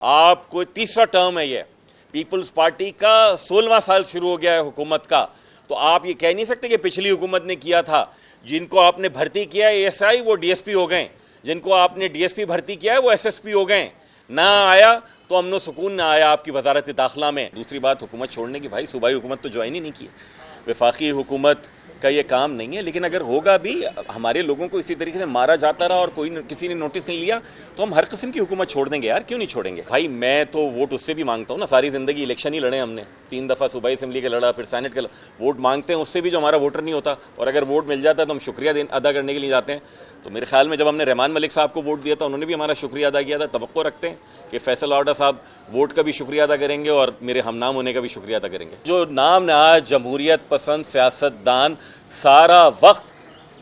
आपको तीसरा टर्म है ये, पीपल्स पार्टी का 16वां साल शुरू हो गया है हुकूमत का। तो आप ये कह नहीं सकते कि पिछली हुकूमत ने किया था। जिनको आपने भर्ती किया है एएसआई वो डीएसपी हो गए, जिनको आपने डीएसपी भर्ती किया है वो एसएसपी हो गए। ना आया तो अमनो सुकून ना आया आपकी वजारत दाखिला में। दूसरी बात, हुकूमत छोड़ने की, भाई सूबाई हुकूमत तो ज्वाइन ही नहीं की, वफाकी हुकूमत का ये काम नहीं है। लेकिन अगर होगा भी, हमारे लोगों को इसी तरीके से मारा जाता रहा और किसी ने नोटिस नहीं लिया तो हम हर किस्म की हुकूमत छोड़ देंगे यार, क्यों नहीं छोड़ेंगे। भाई मैं तो वोट उससे भी मांगता हूँ ना, सारी जिंदगी इलेक्शन ही लड़े हमने, 3 दफा सूबाई असेंबली का लड़ा, फिर सेनेट का वोट मांगते हैं उससे भी जो हमारा वोटर नहीं होता। और अगर वोट मिल जाता है तो हम शुक्रिया अदा करने के लिए जाते हैं। तो मेरे ख्याल में जब हमने रहमान मलिक साहब को वोट दिया था उन्होंने भी हमारा शुक्रिया अदा किया था। तवक्को रखते हैं कि फैसल लावडा साहब वोट का भी शुक्रिया अदा करेंगे और मेरे हमनाम होने का भी शुक्रिया अदा करेंगे। जो नाम नहाज जमहूरियत पसंद सियासतदान सारा वक्त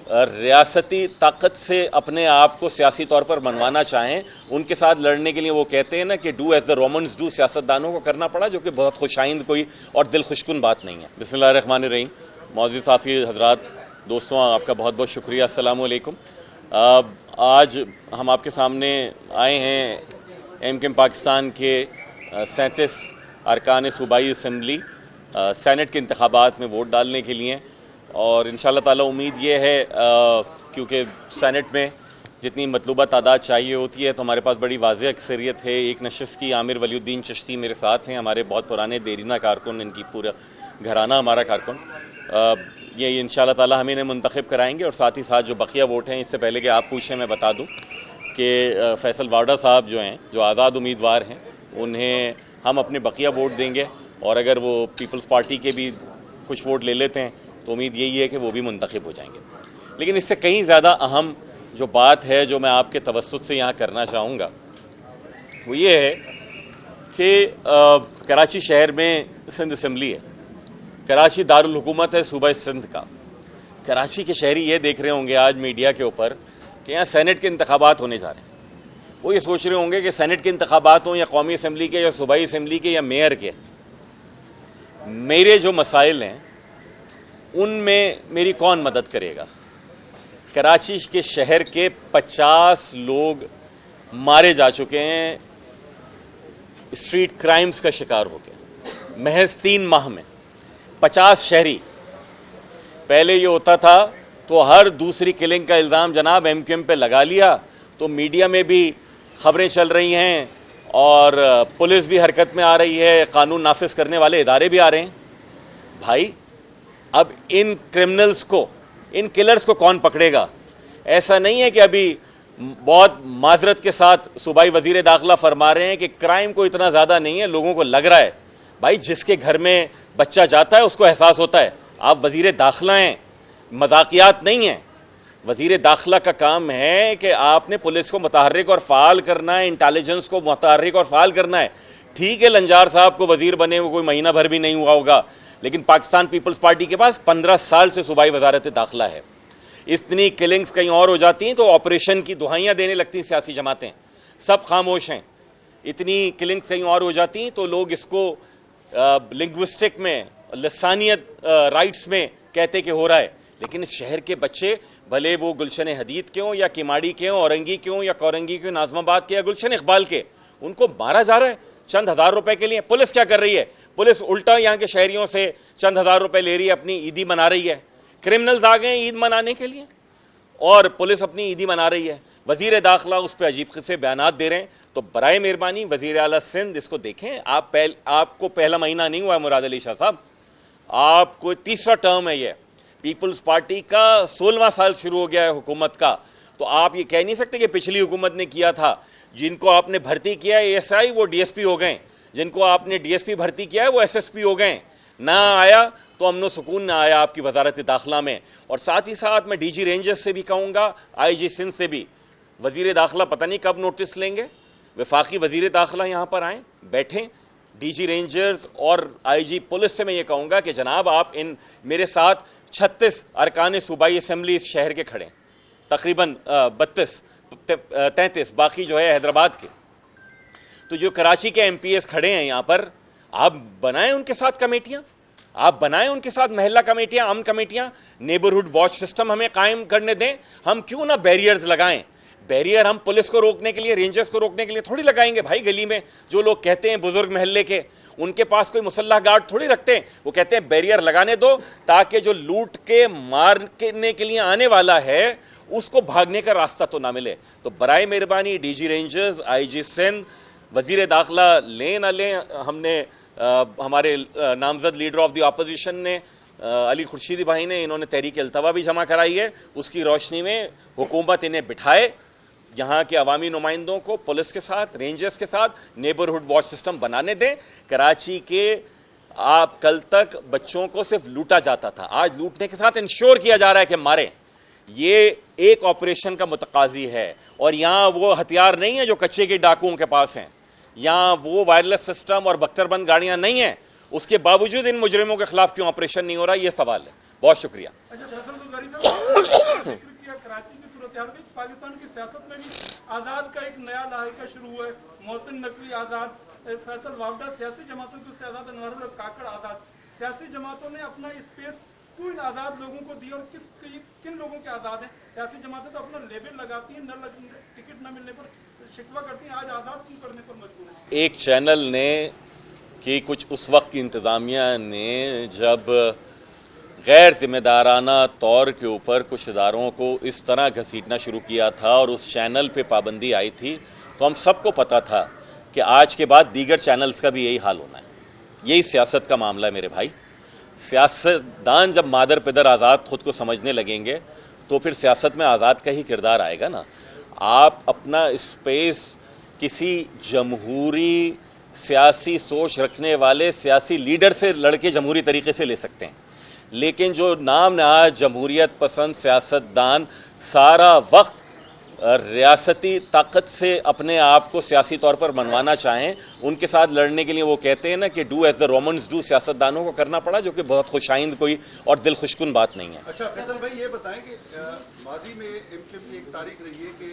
रियासती ताकत से अपने आप को सियासी तौर पर मनवाना चाहें, उनके साथ लड़ने के लिए वो कहते हैं ना कि do as the Romans do, सियासतदानों को करना पड़ा, जो कि बहुत खुशाइंद कोई और दिल खुशकुन बात नहीं है। बिस्मिल्लाहिर्रहमानिर्रहीम। मौजूद साफ़ी हजरात, दोस्तों, आपका बहुत बहुत शुक्रिया। अस्सलाम वालेकुम। आज हम आपके सामने आए हैं एमकेएम पाकिस्तान के 37 अरकान सूबाई असम्बली सेनेट के इंतखाबात में वोट डालने के लिए। और इंशाअल्लाह ताला उम्मीद ये है क्योंकि सेनेट में जितनी मतलूबा तादाद चाहिए होती है तो हमारे पास बड़ी वाज़ेह अक्सरियत है। एक नशस्त की आमिर वलीउद्दीन चिश्ती मेरे साथ हैं, हमारे बहुत पुराने देरीना कारकुन, इनकी पूरा घराना हमारा कारकुन। ये इंशाअल्लाह ताला हमें इन्हें मुंतखब कराएंगे। और साथ ही साथ जो बकिया वोट हैं, इससे पहले कि आप पूछें मैं बता दूं कि फैसल वाडा साहब जो हैं, जो आज़ाद उम्मीदवार हैं, उन्हें हम अपने बकिया वोट देंगे। और अगर वो पीपल्स पार्टी के भी कुछ वोट ले लेते हैं तो उम्मीद यही है कि वो भी मुंतखब हो जाएंगे। लेकिन इससे कहीं ज़्यादा अहम जो बात है जो मैं आपके तवस्सुत से यहाँ करना चाहूँगा वो ये है कि कराची शहर में सिंध असम्बली है, कराची दारुल हुकूमत है सूबा सिंध का। कराची के शहरी ये देख रहे होंगे आज मीडिया के ऊपर कि यहाँ सेनेट के इंतखाबात होने जा रहे हैं। वो ये सोच रहे होंगे कि सेनेट के इंतखाबात हों या कौमी असम्बली के या सूबाई असम्बली के या मेयर के, मेरे जो मसाइल हैं उनमें मेरी कौन मदद करेगा। कराची के शहर के 50 लोग मारे जा चुके हैं, स्ट्रीट क्राइम्स का शिकार हो गए महज 3 माह में। 50 शहरी। पहले ये होता था तो हर दूसरी किलिंग का इल्ज़ाम जनाब एमक्यूएम पे लगा लिया तो मीडिया में भी खबरें चल रही हैं और पुलिस भी हरकत में आ रही है, कानून नाफिज करने वाले इदारे भी आ रहे हैं। भाई अब इन क्रिमिनल्स को, इन किलर्स को कौन पकड़ेगा। ऐसा नहीं है कि अभी बहुत माजरत के साथ सूबाई वजीर दाखिला फरमा रहे हैं कि क्राइम को इतना ज़्यादा नहीं है, लोगों को लग रहा है। भाई जिसके घर में बच्चा जाता है उसको एहसास होता है। आप वजीर दाखिला हैं, मजाकियात नहीं हैं। वजीर दाखिला का काम है कि आपने पुलिस को मुतहर्रिक और फ़ाल करना है, इंटेलिजेंस को मुतहर्रिक और फ़ाल करना है। ठीक है, लंजार साहब को वजीर बने हुए कोई महीना भर भी नहीं हुआ होगा, लेकिन पाकिस्तान पीपल्स पार्टी के पास 15 साल से सूबाई वजारत दाखिला है। इतनी किलिंग्स कहीं और हो जाती हैं तो ऑपरेशन की दुहाइयाँ देने लगती हैं सियासी जमातें, सब खामोश हैं। इतनी किलिंग्स कहीं और हो जाती हैं तो लोग इसको लिंग्विस्टिक में, लसानियत राइट्स में कहते कि हो रहा है। लेकिन इस शहर के बच्चे, भले वो गुलशन हदीद के हों या किमाड़ी के हों, औरंगी के हों या कौरंगी के, नाजमाबाद के या गुलशन इकबाल के, उनको मारा जा रहा है चंद हजार रुपए के लिए। पुलिस क्या कर रही है? पुलिस उल्टा यहाँ के शहरियों से चंद हजार रुपए ले रही है, अपनी ईदी मना रही है। क्रिमिनल्स आ गए ईद मनाने के लिए और पुलिस अपनी ईदी मना रही है। वजीर दाखिला उस पर अजीब किस्से बयानात दे रहे हैं। तो बराए मेहरबानी वजीर आला सिंध इसको देखें। आपको पहला महीना नहीं हुआ है मुराद अली शाह साहब, आपको तीसरा टर्म है ये, पीपल्स पार्टी का 16वां साल शुरू हो गया है हुकूमत का। तो आप ये कह नहीं सकते कि पिछली हुकूमत ने किया था। जिनको आपने भर्ती किया है एएसआई वो डीएसपी हो गए, जिनको आपने डीएसपी भर्ती किया है वो एसएसपी हो गए। ना आया तो अमनो सुकून ना आया आपकी वजारत दाखिला में। और साथ ही साथ मैं डीजी रेंजर्स से भी कहूँगा, आईजी सिंध से भी, वजीर दाखिला पता नहीं कब नोटिस लेंगे, वफाकी वजीर दाखिला यहाँ पर आएँ, बैठें। डीजी रेंजर्स और आईजी पुलिस से मैं ये कहूँगा कि जनाब आप इन मेरे साथ 36 अरकान सूबाई असम्बली इस शहर के खड़े, तकरीबन 33, बाकी जो है हैदराबाद के। तो जो कराची के एमपीएस खड़े हैं यहाँ पर, आप बनाएं उनके साथ कमेटियाँ, आप बनाएं उनके साथ महल्ला कमेटियाँ, अमन कमेटियाँ, नेबरहुड वॉच सिस्टम हमें कायम करने दें। हम क्यों ना बैरियर्स लगाएं। बैरियर हम पुलिस को रोकने के लिए, रेंजर्स को रोकने के लिए थोड़ी लगाएंगे भाई। गली में जो लोग कहते हैं बुजुर्ग मोहल्ले के, उनके पास कोई मुसल्ला गार्ड थोड़ी रखते हैं। वो कहते हैं बैरियर लगाने दो ताकि जो लूट के मारने के लिए आने वाला है उसको भागने का रास्ता तो ना मिले। तो बराए मेहरबानी डीजी रेंजर्स, आईजी सिंध, वजीर दाखिला लें ना लें, हमने हमारे नामजद लीडर ऑफ द ऑपोजिशन ने अली खुर्शीदी भाई ने, इन्होंने तहरीक अल्तवा भी जमा कराई है। उसकी रोशनी में हुकूमत इन्हें बिठाए, यहाँ के अवामी नुमाइंदों को पुलिस के साथ, रेंजर्स के साथ नेबरहुड वॉच सिस्टम बनाने दें। कराची के आप कल तक बच्चों को सिर्फ लूटा जाता था, आज लूटने के साथ इंश्योर किया जा रहा है कि मारें। ये एक ऑपरेशन का मुतकाजी है। और यहां वो हथियार नहीं है जो कच्चे के डाकुओं के पास हैं, यहां वो वायरलेस सिस्टम और बख्तरबंद गाड़ियां नहीं हैं। उसके बावजूद इन मुजरिमों के खिलाफ क्यों ऑपरेशन नहीं हो रहा, ये सवाल है। बहुत शुक्रिया। पाकिस्तान की सियासत में भी आजाद का एक नया लाहिका शुरू हुआ है। मोहसिन नकवी आजाद, फैसल वावडा, सियासी जमातों के आजाद, अनवारुल हक काकड़ आजाद। सियासी जमातों ने अपना स्पेस क्यों इन आजाद लोगों को दी और किन लोगों के आजाद हैं? सियासी जमातें तो अपना लेबल लगाती हैं, टिकट न मिलने पर शिकवा करती हैं, आज आजाद क्यों करने पर मजबूर है? एक चैनल ने कि कुछ उस वक्त की इंतजामिया ने जब गैर जिम्मेदाराना तौर के ऊपर कुछ इदारों को इस तरह घसीटना शुरू किया था और उस चैनल पे पाबंदी आई थी, तो हम सबको पता था कि आज के बाद दीगर चैनल्स का भी यही हाल होना है। यही सियासत का मामला है मेरे भाई। सियासतदान जब मादर पिदर आज़ाद खुद को समझने लगेंगे तो फिर सियासत में आज़ाद का ही किरदार आएगा ना। आप अपना स्पेस किसी जमहूरी सियासी सोच रखने वाले सियासी लीडर से लड़के जमहूरी तरीके से ले सकते हैं, लेकिन जो नाम नहाज जमहूरियत पसंद सियासतदान सारा वक्त रियासती ताकत से अपने आप को सियासी तौर पर मनवाना चाहें, उनके साथ लड़ने के लिए वो कहते हैं ना कि do as the Romans do, सियासतदानों को करना पड़ा, जो कि बहुत खुशाइंद कोई और दिल खुशकुन बात नहीं है। अच्छा फैसल भाई, ये बताएं कि माजी में एमकेएम की एक तारीख रही है कि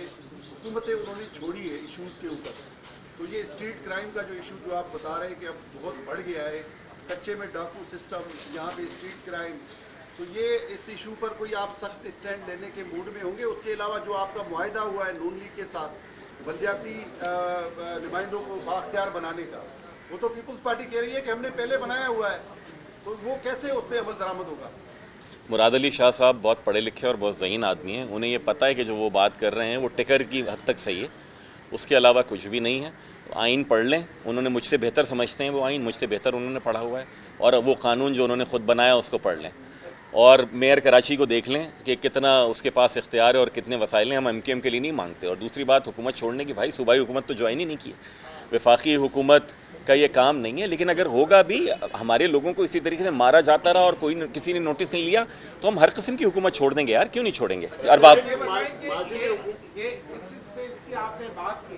हुकूमतें उन्होंने छोड़ी है इशूज़ के ऊपर, तो ये स्ट्रीट क्राइम का जो इशू जो आप बता रहे हैं कि अब बहुत बढ़ गया है, कच्चे में डाकू सिस्टम, यहाँ पे स्ट्रीट क्राइम, तो ये इस इशू पर कोई आप सख्त स्टैंड लेने के मूड में होंगे? उसके अलावा जो आपका मुआहिदा हुआ है नून लीग के साथ बलदियाती नुमाइंदों को बाख्तियार बनाने का, वो तो पीपल्स पार्टी कह रही है कि हमने पहले बनाया हुआ है, तो वो कैसे उस पर अमल दरामद होगा? मुराद अली शाह साहब बहुत पढ़े लिखे और बहुत ज़हीन आदमी हैं, उन्हें ये पता है कि जो वो बात कर रहे हैं वो टिकर की हद तक सही है, उसके अलावा कुछ भी नहीं है। आइन पढ़ लें, उन्होंने मुझसे बेहतर समझते हैं, वो आइन मुझसे बेहतर उन्होंने पढ़ा हुआ है, और वो कानून जो उन्होंने खुद बनाया उसको पढ़ लें, और मेयर कराची को देख लें कि कितना उसके पास इख्तियार है और कितने वसाइल हैं। हम एमकेएम के लिए नहीं मांगते। और दूसरी बात, हुकूमत छोड़ने की, भाई सूबाई हुकूमत तो ज्वाइन ही नहीं की, वफाकी हुकूमत का ये काम नहीं है। लेकिन अगर होगा भी, हमारे लोगों को इसी तरीके से मारा जाता रहा और कोई किसी ने नोटिस नहीं लिया, तो हम हर किस्म की हुकूमत छोड़ देंगे यार, क्यों नहीं छोड़ेंगे? अरबाब, आपने बात की,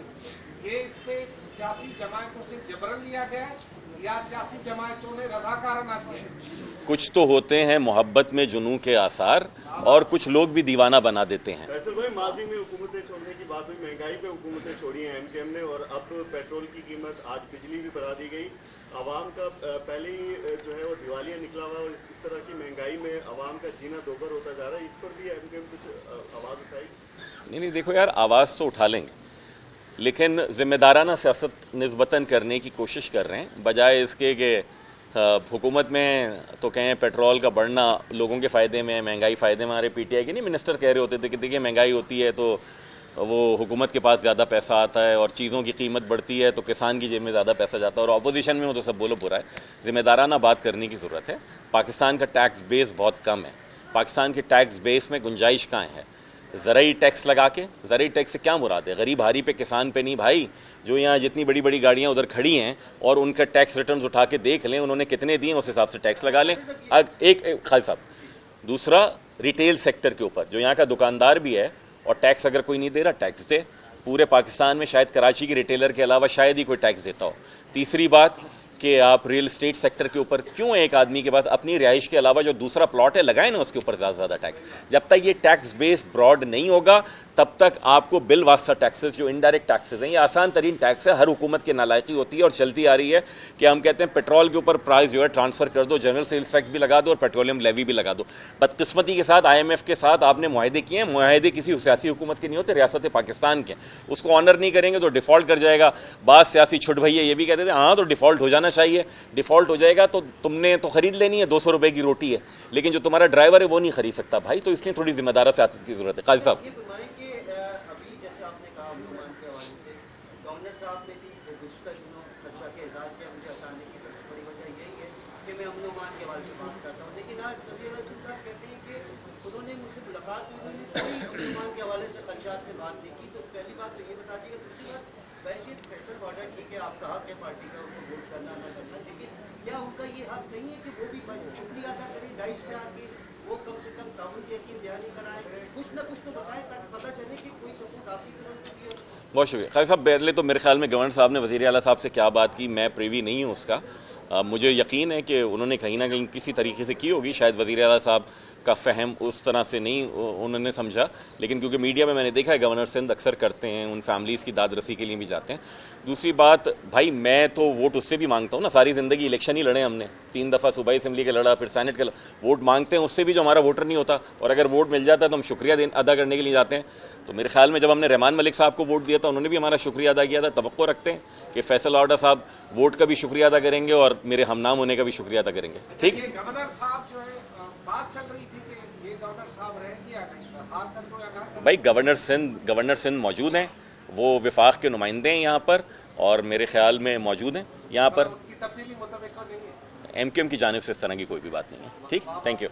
ये स्पेस सियासी जमातों से जबरन लिया गया या सियासी जमातों ने रज़ाकाराना किया? कुछ तो होते हैं मोहब्बत में जुनून के आसार, और कुछ लोग भी दीवाना बना देते हैं। फैसल भाई, माजी में हुकूमतें छोड़ने की बात हुई, महंगाई पे हुकूमतें छोड़ी हैं एमकेएम ने, और अब पेट्रोल की कीमत, आज बिजली भी बढ़ा दी गई। आवाम का पहले ही जो है वो दिवालिया निकला हुआ, और इस तरह की महंगाई में आवाम का जीना दोभर होता जा रहा है। इस पर भी एमकेएम कुछ आवाज़ उठाई? नहीं, देखो यार, आवाज़ तो उठा लेंगे, लेकिन जिम्मेदाराना सियासत निस्बतन करने की कोशिश कर रहे हैं, बजाय इसके कि हुकूमत में तो कहें पेट्रोल का बढ़ना लोगों के फ़ायदे में, महंगाई फ़ायदे में। हमारे पीटीआई के नहीं मिनिस्टर कह रहे होते थे कि देखिए महंगाई होती है तो वो हुकूमत के पास ज़्यादा पैसा आता है, और चीज़ों की कीमत बढ़ती है तो किसान की जेब में ज़्यादा पैसा जाता है, और अपोजिशन में वो तो सब बोलो बुरा है। जिम्मेदाराना बात करने की ज़रूरत है। पाकिस्तान का टैक्स बेस बहुत कम है, पाकिस्तान के टैक्स बेस में गुंजाइश कहाँ है? ज़रूरी टैक्स लगा के, ज़रूरी टैक्स से क्या मुराद है? गरीब हारी पे, किसान पे नहीं भाई। जो यहाँ जितनी बड़ी बड़ी गाड़ियाँ उधर खड़ी हैं और उनका टैक्स रिटर्न्स उठा के देख लें उन्होंने कितने दिए, उस हिसाब से टैक्स लगा लें। एक खालिद साहब, दूसरा रिटेल सेक्टर के ऊपर, जो यहाँ का दुकानदार भी है और टैक्स अगर कोई नहीं दे रहा, टैक्स दे। पूरे पाकिस्तान में शायद कराची के रिटेलर के अलावा शायद ही कोई टैक्स देता हो। तीसरी बात कि आप रियल एस्टेट सेक्टर के ऊपर क्यों एक आदमी के पास अपनी रिहाइश के अलावा जो दूसरा प्लॉट है लगाए ना उसके ऊपर ज़्यादा टैक्स। जब तक ये टैक्स बेस ब्रॉड नहीं होगा तब तक आपको बिल वास्ता टैक्सेस जो इनडायरेक्ट टैक्सेस हैं, ये आसान तरीन टैक्स है, हर हुकूमत की नालायकी होती है और चलती आ रही है कि हम कहते हैं पेट्रोल के ऊपर प्राइस जो है ट्रांसफर कर दो, जनरल सेल्स टैक्स भी लगा दो और पेट्रोलियम लेवी भी लगा दो। बदकिस्मती के साथ IMF के साथ आपने मुआहदे किए हैं, मुआहदे किसी सियासी हुकूमत के नहीं होते, रियासत पाकिस्तान के, उसको ऑनर नहीं करेंगे तो डिफॉल्ट कर जाएगा। बाद सियासी छुट भैया ये भी कहते थे हाँ तो डिफॉल्ट हो जाना चाहिए, डिफॉल्ट हो जाएगा तो तुमने तो खरीद लेनी है, 200 रुपए की रोटी है, लेकिन जो तुम्हारा ड्राइवर है वो नहीं खरीद सकता भाई। तो इसलिए थोड़ी जिम्मेदार सियासत की जरूरत है। काजी साहब, अभी जैसे आपने कहा अनुमान के हवाले से गवर्नर साहब ने भी गुज़श्ता दिनों खर्चा के इज़हार किया, मुझे बताने की सबसे बड़ी वजह यही है कि मैं अनुमान के हवाले से बात करता हूँ, लेकिन आज वज़ीर आज़म साहब कहते हैं कि उन्होंने मुझसे मुलाकात हुई, उन्होंने कोई अनुमान के हवाले से खर्चात से बात नहीं की। तो पहली बात तो ये बता दीजिए, दूसरी बात वैसे फैसल ऑर्डर ठीक है, आपका हक है पार्टी का उनको वोट करना ना करना, लेकिन क्या उनका ये हक नहीं है कि वो भी शुक्रिया अदा करें डाइस पे आके, वो कम से कम ताउन की यकीन दहानी कराए, कुछ ना कुछ तो बताएं ताकि पता चले कि कोई सपोर्ट आपकी तरफ से भी हो। बहुत शुक्रिया खालिद साहब। पहले तो मेरे ख्याल में गवर्नर साहब ने वज़ीर आला साहब से क्या बात की मैं प्रीवी नहीं हूँ उसका, मुझे यकीन है कि उन्होंने कहीं ना कहीं किसी तरीके से की होगी, शायद वज़ीर आला साहब का फ़हम उस तरह से नहीं उन्होंने समझा, लेकिन क्योंकि मीडिया में मैंने देखा है गवर्नर सिंध अक्सर करते हैं, उन फैमिलीज़ की दाद रसी के लिए भी जाते हैं। दूसरी बात भाई मैं तो वोट उससे भी मांगता हूँ ना, सारी ज़िंदगी इलेक्शन ही लड़े हमने, 3 दफ़ा सूबाई असम्बली का लड़ा, फिर सेनेट का वोट मांगते हैं उससे भी जो हमारा वोटर नहीं होता, और अगर वोट मिल जाता है तो हम शुक्रिया अदा करने के लिए जाते हैं। तो मेरे ख्याल में जब हमने रहमान मलिक साहब को वोट दिया था उन्होंने भी हमारा शुक्रिया अदा किया था। तवक्को रखते हैं कि फैसल ऑर्डर साहब वोट का भी शुक्रिया अदा करेंगे और मेरे हमनाम होने का भी शुक्रिया अदा करेंगे। ठीक, गवर्नर साहब जो है बात चल रही थी कि ये गवर्नर साहब रहेंगे या नहीं, हाथ कर दो या ना कर दो। भाई गवर्नर सिंध मौजूद हैं, वो विफाक के नुमाइंदे हैं यहाँ पर और मेरे ख्याल में मौजूद हैं यहाँ पर। उनकी तब्दीली मुतवक्किल नहीं है। MQM की जानिब से इस तरह की कोई भी बात नहीं है। ठीक, थैंक यू।